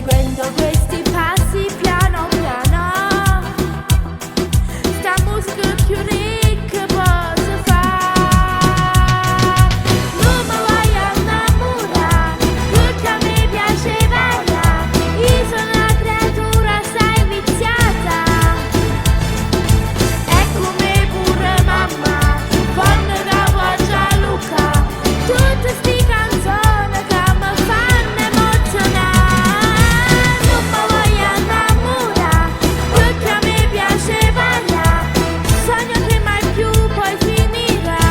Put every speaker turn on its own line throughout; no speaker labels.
seguendo questi passi piano piano. Sta musica più ricca posso fare. Non mi voglio innamorare, perché a me piace ballare. Io sono una creatura assai viziata, e come pure mamma, quando capo a Gianluca, tutte sti canzoni che mi fanno emozionare. Non mi voglio innamorare, perché a me piace ballare. Sogno che mai più poi finirà,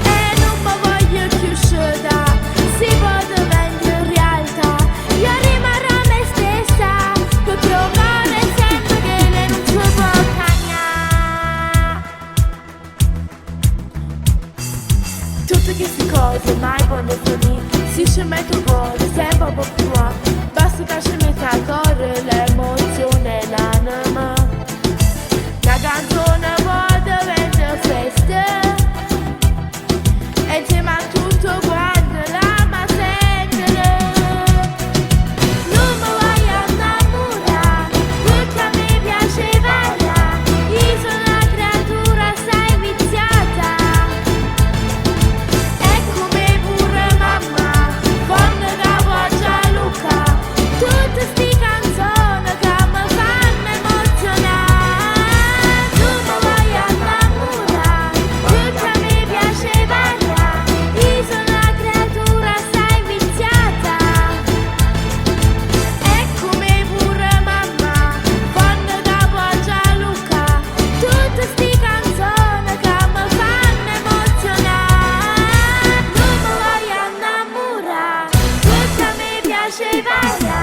e non mi voglio più scudare. Si può diventare realtà, io rimarrò me stessa, perché ormai sento che lei non si può cagnare. Tutte queste cose mai voglio finire, si ci metto cuore sempre un po' più a. Basta che ci metta a correre l'emozione e l'anima. La canzone può diventare festa, e insieme a tutto quanto l'ama sentire. Non mi voglio innamorare, perché a me piace ballare. Io sono una creatura assai viziata, e come pure mamma, quando capo a Gianluca, tutte sti canzoni che mi fanno emozionare. Non mi voglio innamorare, perché a me piace ballare. Io sono una creatura assai viziata, e come pure mamma, quando capo a Gianluca, tutte sti canzoni che mi fanno emozionare. Non mi voglio innamorare, perché a me piace ballare.